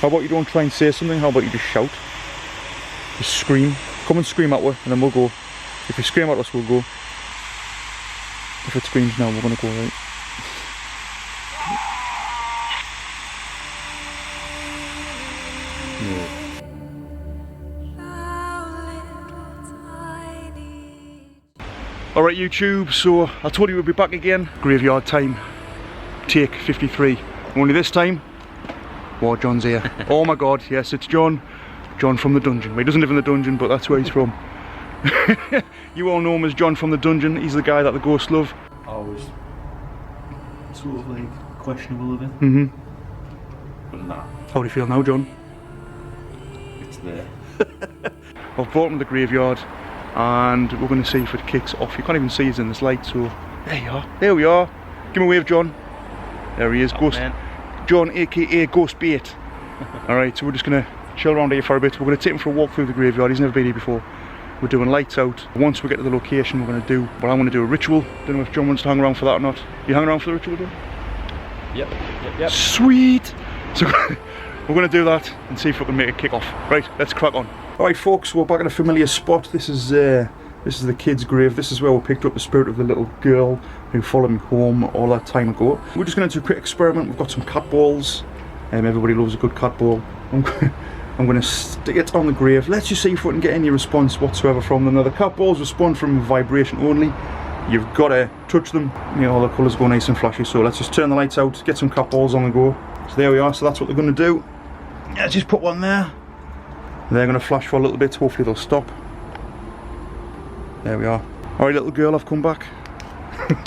How about you don't try and say something, how about you just shout? Just scream. Come and scream at us and then we'll go. If you scream at us, we'll go. If it screams now, we're gonna go, right? Alright YouTube, so I told you we'd be back again. Graveyard time, take 53. Only this time, well, John's here. Oh my god, yes, it's John. John from the dungeon. Well, he doesn't live in the dungeon, but that's where he's from. You all know him as John from the dungeon. He's the guy that the ghosts love. I was sort of like questionable of it. But nah. How do you feel now, John? It's there. I've brought him to the graveyard and we're going to see if it kicks off. You can't even see us in this light, so there you are. There we are. Give him a wave, John. There he is, Ghost. Man. John, aka Ghost Bait. Alright, so we're just going to chill around here for a bit. We're going to take him for a walk through the graveyard. He's never been here before. We're doing lights out. Once we get to the location, we're going to do, well, I'm going to do a ritual. Don't know if John wants to hang around for that or not. You hang around for the ritual, John? Yep. Sweet! So we're going to do that and see if we can make it kick off. Right, let's crack on. Alright folks, we're back at a familiar spot. This is the kid's grave. This is where we picked up the spirit of the little girl who followed me home all that time ago. We're just going to do a quick experiment. We've got some cat balls. Everybody loves a good cat ball. I'm going to stick it on the grave. Let's just see if we can get any response whatsoever from them. Now the cat balls respond from vibration only. You've got to touch them. You know, all the colours go nice and flashy. So let's just turn the lights out, get some cat balls on the go. So there we are. So that's what they're going to do. Let's just put one there. They're going to flash for a little bit. Hopefully they'll stop. There we are. Alright little girl, I've come back.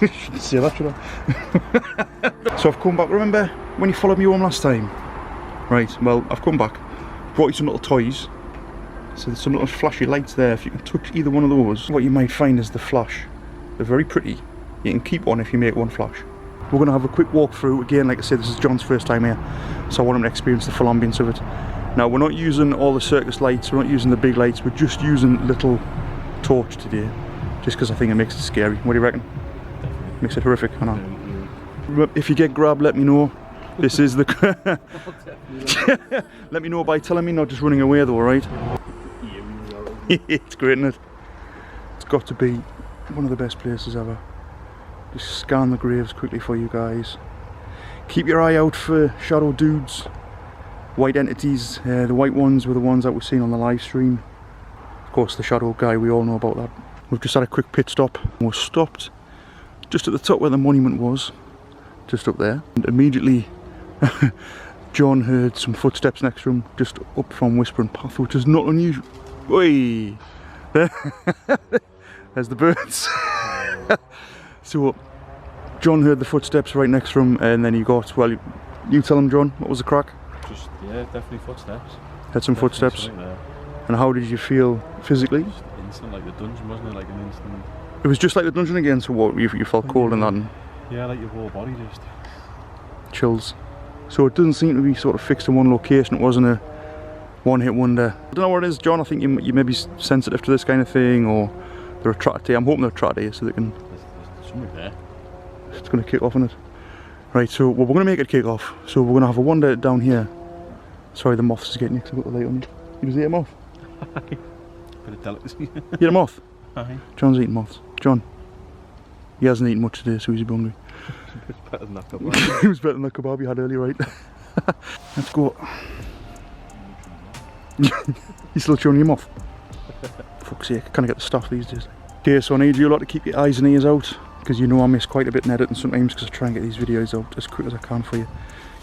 Shouldn't say that, should I? So I've come back. Remember when you followed me home last time? Right, well I've come back. Brought you some little toys. So there's some little flashy lights there. If you can touch either one of those, what you might find is the flash. They're very pretty. You can keep one if you make one flash. We're going to have a quick walk through. Again, like I said, this is John's first time here, so I want him to experience the full ambience of it. Now we're not using all the circus lights, we're not using the big lights, we're just using little torch today, just because I think it makes it scary. What do you reckon? Definitely. Makes it horrific, I know. If you get grabbed, let me know. This is the... Let me know by telling me, not just running away though, right? It's great, isn't it? It's got to be one of the best places ever. Just scan the graves quickly for you guys. Keep your eye out for shadow dudes. White entities, the white ones were the ones that we've seen on the live stream. Of course the shadow guy, we all know about that. We've just had a quick pit stop. We're stopped just at the top where the monument was, just up there. And immediately John heard some footsteps next to him, just up from Whispering Path, which is not unusual. Oi! There's the birds. So John heard the footsteps right next to him, and then he got, well, you tell him, John, what was the crack? Just, yeah, definitely footsteps. Had some footsteps. And how did you feel physically? Just instant, like the dungeon, wasn't it? Like an instant. It was just like the dungeon again, so what, you felt cold and that? And yeah, like your whole body just... chills. So it doesn't seem to be sort of fixed in one location, it wasn't a one-hit wonder. I don't know what it is, John, I think you may be sensitive to this kind of thing, or they're attracted to you. I'm hoping they're attracted to you so they can... There's something there. It's going to kick off, isn't it? Right, so well, we're going to make it kick off. So we're going to have a wander down here. Sorry, the moths is getting you because I've got the light on you. You just ate a moth? Bit of delicacy. You ate a moth? Aye. John's eating moths. John, he hasn't eaten much today, so he's a bit hungry. It was better than that kebab. It was better than the kebab you had earlier, right? Let's go. You still chewing your moth? Fuck's sake, I can't get the stuff these days. Okay, so I need you a lot to keep your eyes and ears out, because you know I miss quite a bit in editing sometimes, because I try and get these videos out as quick as I can for you.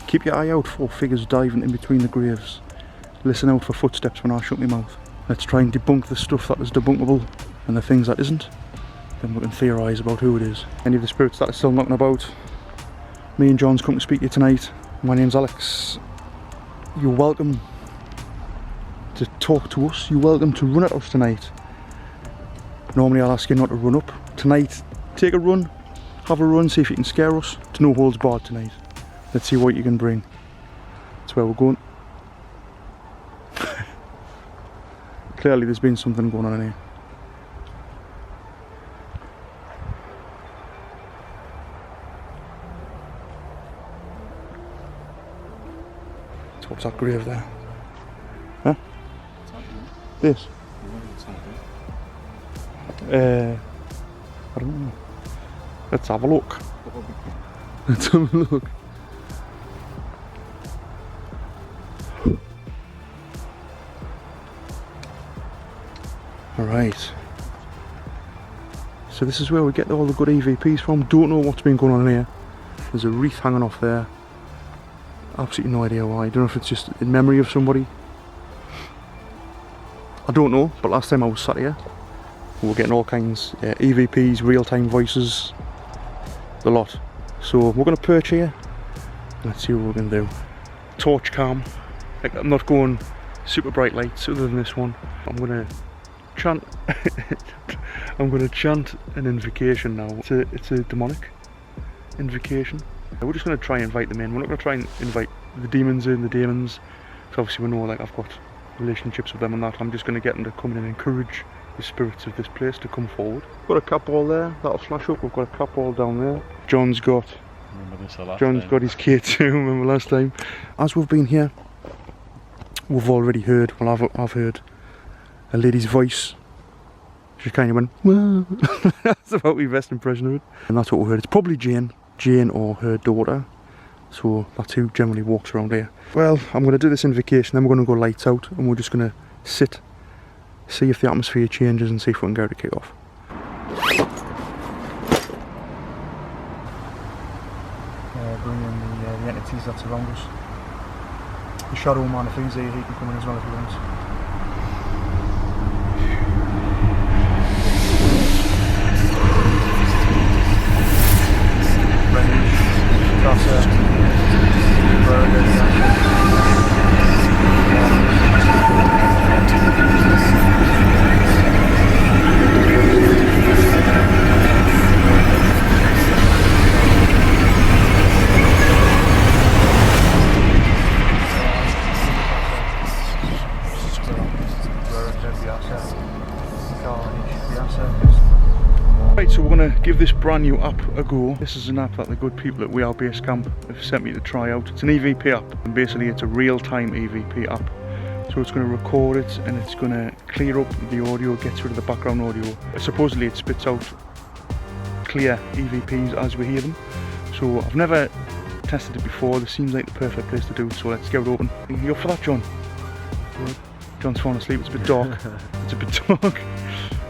Keep your eye out for figures diving in between the graves. Listen out for footsteps when I shut my mouth. Let's try and debunk the stuff that is debunkable and the things that isn't. Then we can theorise about who it is. Any of the spirits that are still knocking about. Me and John's come to speak to you tonight. My name's Alex. You're welcome to talk to us. You're welcome to run at us tonight. Normally I'll ask you not to run up. Tonight, take a run, have a run, see if you can scare us. It's no holds barred tonight. Let's see what you can bring. That's where we're going. Clearly there's been something going on in here. It's all What's that grave there? Huh? This? I don't know. Let's have a look. Let's have a look. Alright. So this is where we get all the good EVPs from. Don't know what's been going on here. There's a wreath hanging off there. Absolutely no idea why. I don't know if it's just in memory of somebody. I don't know, but last time I was sat here, we were getting all kinds, EVPs, real-time voices, the lot. So we're going to perch here. Let's see what we're going to do. Torch cam. Like, I'm not going super bright lights other than this one. I'm going to chant. I'm going to chant an invocation now. It's a demonic invocation. We're just going to try and invite them in. We're not going to try and invite the demons in, the demons. So obviously we know, like, I've got relationships with them and that. I'm just going to get them to come in and encourage the spirits of this place to come forward. Got a cap ball there, that'll flash up. We've got a cap ball down there. John's got his K2, remember last time. As we've been here, we've already heard, well I've heard a lady's voice. She kind of went, well. That's about my best impression of it. And that's what we heard. It's probably Jane or her daughter. So that's who generally walks around here. Well, I'm going to do this invocation, then we're going to go lights out and we're just going to sit, see if the atmosphere changes and see if we can get to kick off. Bring in the entities that surround us. The shadow man, if he's here, he can come in as well if he wants. Right, so we're going to give this brand new app a go. This is an app that the good people at We Are Base Camp have sent me to try out. It's an EVP app, and basically it's a real-time EVP app. So it's going to record it and it's going to clear up the audio, gets rid of the background audio. Supposedly it spits out clear EVPs as we hear them. So I've never tested it before. This seems like the perfect place to do it, so let's get it open. Are you up for that, John? Good. John's falling asleep. It's a bit dark. It's a bit dark.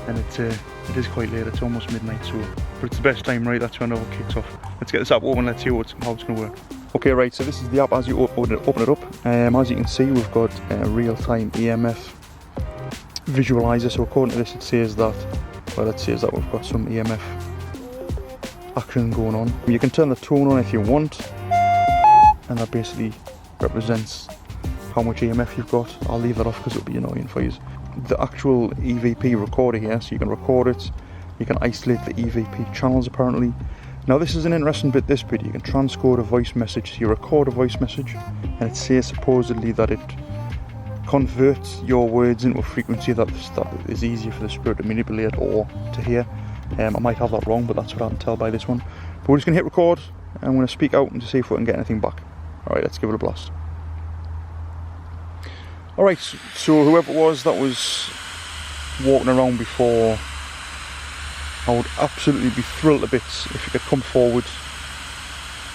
And it is quite late, it's almost midnight, so but it's the best time, right? That's when it all kicks off. Let's get this app open, let's see how it's going to work. Okay, right, so this is the app as you open it up. As you can see, we've got a real-time EMF visualizer. So according to this, it says that, well, it says that we've got some EMF action going on. You can turn the tone on if you want, and that basically represents how much EMF you've got. I'll leave that off because it'll be annoying for you. The actual EVP recorder here, so you can record it, you can isolate the EVP channels apparently. Now this is an interesting bit, this bit, you can transcode a voice message, so you record a voice message and it says supposedly that it converts your words into a frequency that is easier for the spirit to manipulate or to hear. I might have that wrong, but that's what I can tell by this one. But we're just going to hit record and I'm going to speak out and to see if we can get anything back. Alright, let's give it a blast. Alright, so whoever it was that was walking around before, I would absolutely be thrilled to bits if you could come forward.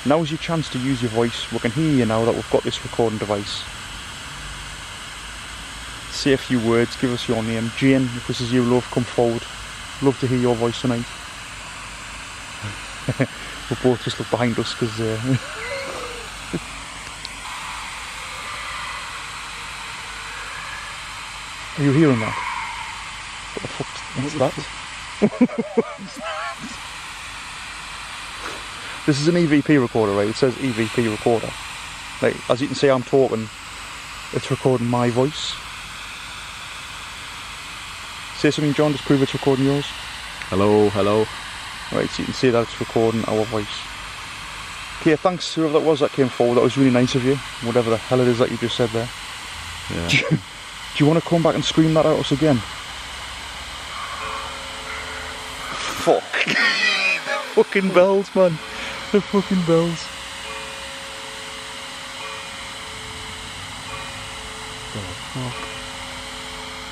Now's your chance to use your voice. We can hear you now that we've got this recording device. Say a few words, give us your name. Jane, if this is you, love, come forward. Love to hear your voice tonight. We'll both just look behind us because are you hearing that? What the fuck? What's that? This is an EVP recorder, right? It says EVP recorder. Like, as you can see, I'm talking. It's recording my voice. Say something, John. Just prove it's recording yours. Hello, hello. Right, so you can see that it's recording our voice. Okay, thanks whoever that was that came forward. That was really nice of you. Whatever the hell it is that you just said there. Yeah. Do you want to come back and scream that at us again? Fuck. The fucking bells, man. The fucking bells.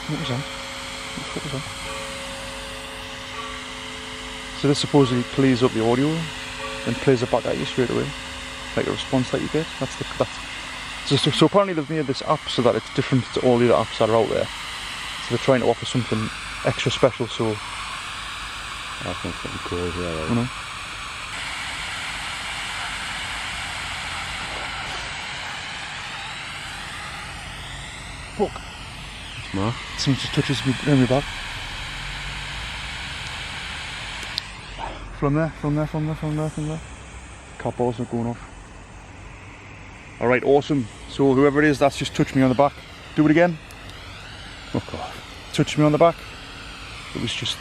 What was that? What was that? So this supposedly plays up the audio and plays it back at you straight away, like a response that you get. So apparently they've made this app so that it's different to all the other apps that are out there. So they're trying to offer something extra special. So I think something cool, yeah. Right. you know. Fuck. It's Mark. Someone just touches me back. From there. Car balls are going off. Alright, awesome. So whoever it is that's just touched me on the back. Do it again. Fuck off. Touched me on the back. It was just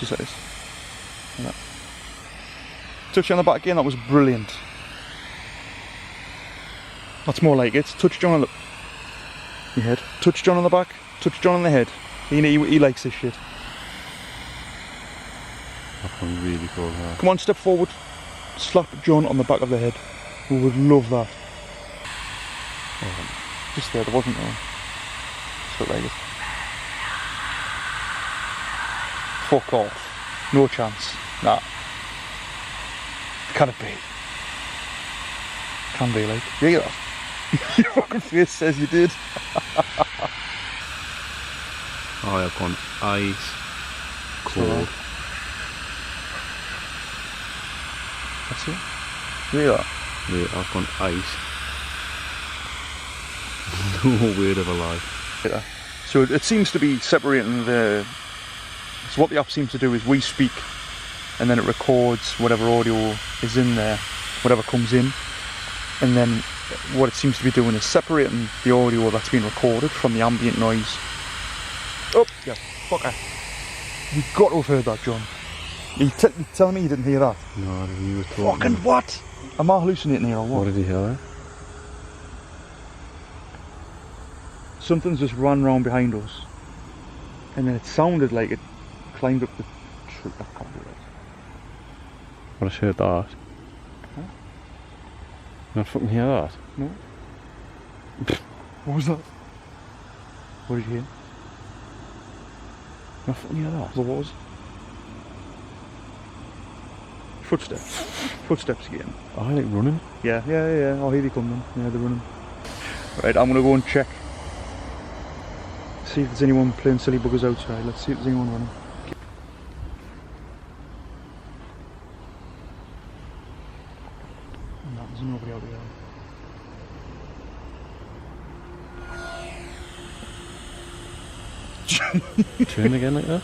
like this. Like that. Touch you on the back again, that was brilliant. That's more like it. Touch John on the head. Touch John on the back. Touch John on the head. He likes this shit. That one's really cool, yeah. Come on, step forward. Slap John on the back of the head. We would love that. Just there wasn't one. Just looked like it. Fuck off. No chance. Nah. Can it be? Can be, like. You hear that? Your fucking face says you did. Oh, I've gone ice cold. That's it. You hear that? Yeah, I've gone ice. No word of a lie. Yeah. So it seems to be separating the. So what the app seems to do is we speak, and then it records whatever audio is in there, whatever comes in, and then what it seems to be doing is separating the audio that's been recorded from the ambient noise. Oh, yeah, fucker. You've got to have heard that, John. You telling me you didn't hear that? No, I didn't hear it talking. Fucking what? Am I hallucinating here or what? What did you hear there? Something's just ran round behind us, and then it sounded like it climbed up the tree. That can't be right. What, I heard that? Huh? You don't fucking hear that? No. What was that? What did you hear? You don't fucking hear that? What was? Footsteps. Footsteps again. Oh, I like running. Yeah. Oh, here they come then. Yeah, they're running. Right, I'm gonna go and check. See if there's anyone playing silly buggers outside. Let's see if there's anyone running. No, there's nobody out there. Turn again like that?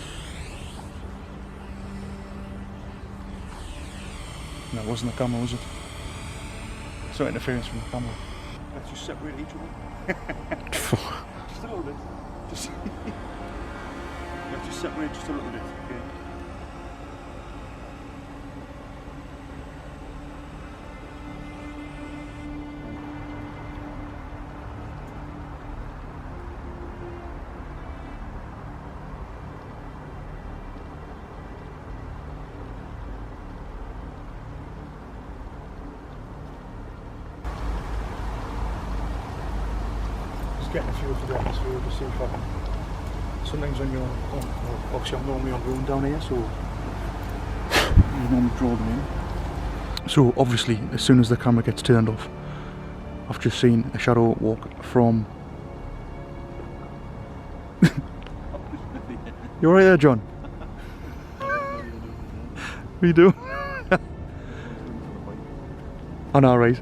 No, it wasn't the camera, was it? It's not interference from the camera. Let's just separate each other. Just a little bit. Just let's just separate just a little bit, okay? Getting a feel for the atmosphere to see if I can. Sometimes when you're obviously I'm normally on my own down here, so you normally draw them in. So obviously as soon as the camera gets turned off, I've just seen a shadow walk from. You alright there, John? What are you doing? I know, right?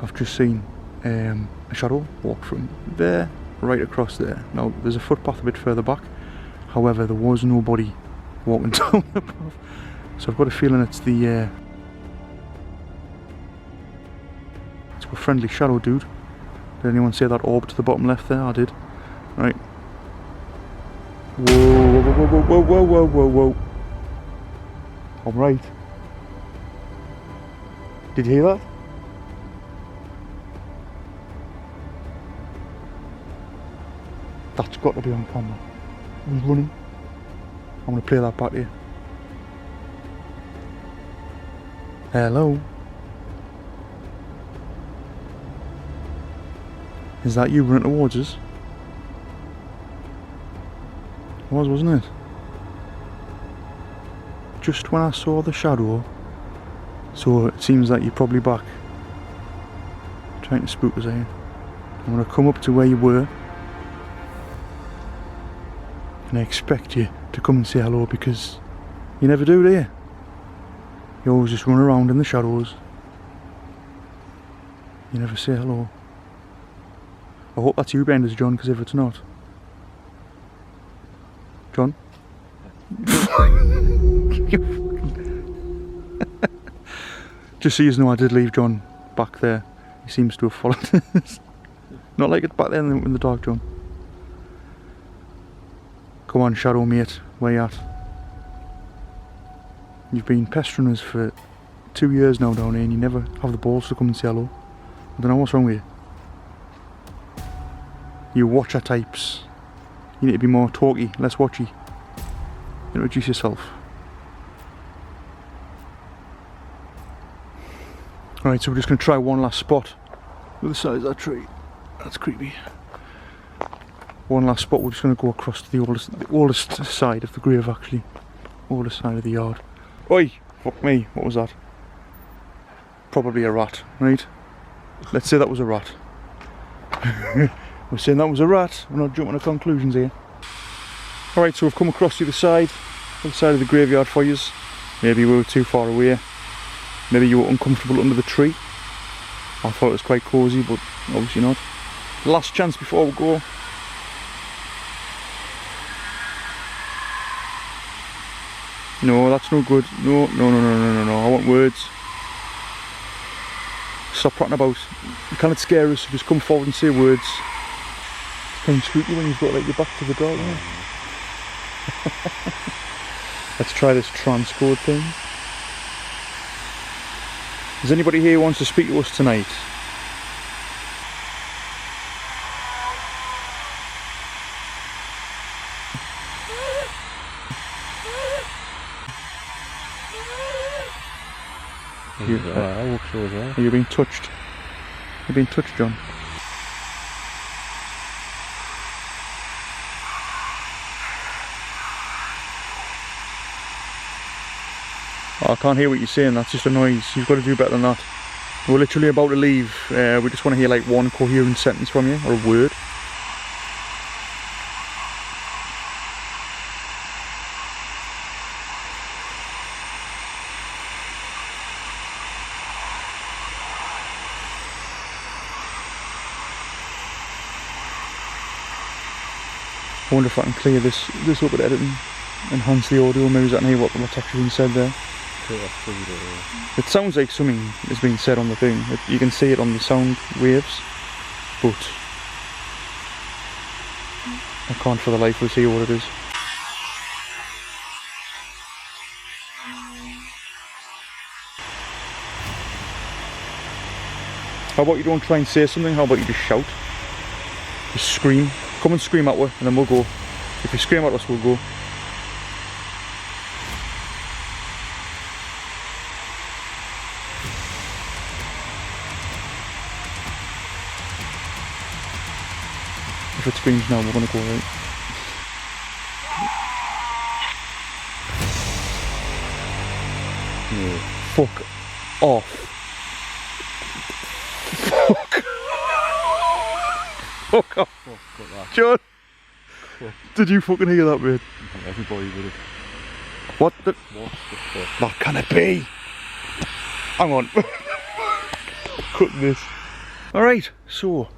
I've just seen a shadow walk from there right across there. Now there's a footpath a bit further back, however there was nobody walking down the path, so I've got a feeling it's the it's a friendly shadow dude. Did anyone see that orb to the bottom left there? I did. Right. Whoa. I'm right. Did you hear that? That's got to be on camera. He's running. I'm going to play that back here. Hello? Is that you running towards us? It was, wasn't it? Just when I saw the shadow, so it seems like you're probably back. Trying to spook us, are you? I'm going to come up to where you were. And I expect you to come and say hello, because you never do you? You always just run around in the shadows. You never say hello. I hope that's you behind us, John, because if it's not... John? Just so you know, I did leave John back there. He seems to have followed us. Not like it back there in the dark, John. Come on, shadow mate, where you at? You've been pestering us for 2 years now down here, and you never have the balls to come and say hello. I don't know what's wrong with you. You watcher types. You need to be more talky, less watchy. Introduce yourself. Alright, so we're just going to try one last spot with the size of that tree. That's creepy. One last spot, we're just going to go across to the oldest side of the grave, actually. Oldest side of the yard. Oi! Fuck me, what was that? Probably a rat, right? Let's say that was a rat. We're saying that was a rat, we're not jumping to conclusions here. Alright, so we've come across the other side of the graveyard for you. Maybe we were too far away. Maybe you were uncomfortable under the tree. I thought it was quite cosy, but obviously not. Last chance before we go. No, that's no good. No, I want words. Stop prattling about. You can't scare us, so just come forward and say words. It's kind of spooky when you've got like your back to the door. Let's try this transcode thing. Is anybody here who wants to speak to us tonight? Are you being touched? You're being touched, John. Oh, I can't hear what you're saying, that's just a noise. You've got to do better than that. We're literally about to leave. We just want to hear like one coherent sentence from you, or a word. I wonder if I can clear this up at editing, enhance the audio, maybe I can hear what's actually been said there. It sounds like something is being said on the thing. You can see it on the sound waves, but I can't for the life of us hear what it is. How about you don't try and say something, how about you just shout? Just scream. Come and scream at us and then we'll go. If you scream at us, we'll go. If it screams now, we're gonna go, right? No. Fuck off. Fuck. Fuck off. John, did you fucking hear that, mate? Everybody would have. What the? What the fuck? That can it be? Hang on. Cutting this. Alright, so,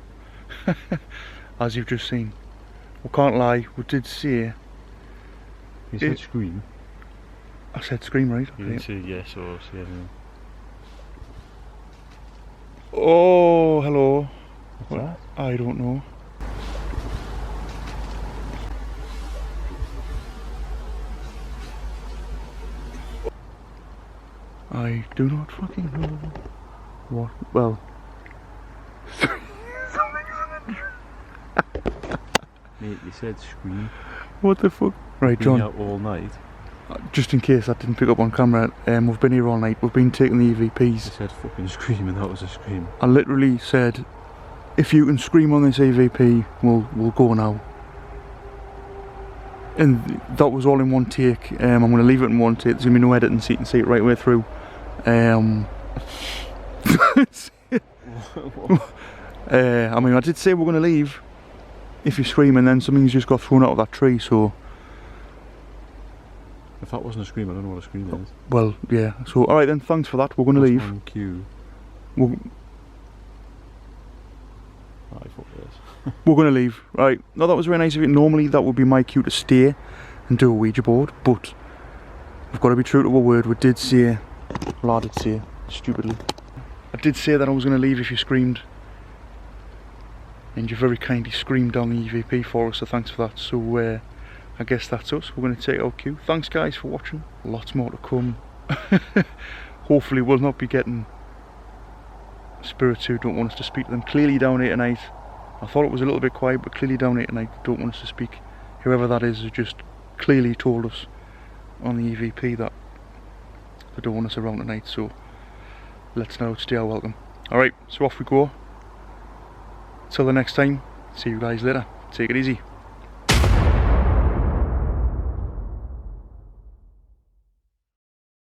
as you've just seen, we can't lie, we did say... You said scream. I said scream, right? You didn't say yes or say anything. Oh, hello. What's that? I don't know. I do not fucking know what. Well, Mate, you said scream. what the fuck? Right, Been John. out all night. Just in case I didn't pick up on camera, we've been here all night. We've been taking the You EVPs. said fucking scream, and that was a scream. I literally said if you can scream on this EVP, we'll go now. And that was all in one take. I'm going to leave it in one take. There's going to be no editing, so you can see it right way through. I mean, I did say we're going to leave if you scream, and then something's just got thrown out of that tree, so... If that wasn't a scream, I don't know what a scream is. Well, yeah. So, alright then, thanks for that. We're going to leave. On cue. We're We're going to leave. Right. No, that was very nice of you. Normally, that would be my cue to stay and do a Ouija board, but we've got to be true to our word. We did say... Well, I did say, stupidly. I did say that I was going to leave if you screamed. And you very kindly screamed down the EVP for us, so thanks for that. So, I guess that's us. We're going to take our cue. Thanks, guys, for watching. Lots more to come. Hopefully, we'll not be getting spirits who don't want us to speak to them. Clearly down here tonight, I thought it was a little bit quiet, but clearly down here tonight don't want us to speak. Whoever that is has just clearly told us on the EVP that they don't want us around tonight, so let's now stay our welcome. Alright, so off we go. Till the next time, see you guys later. Take it easy.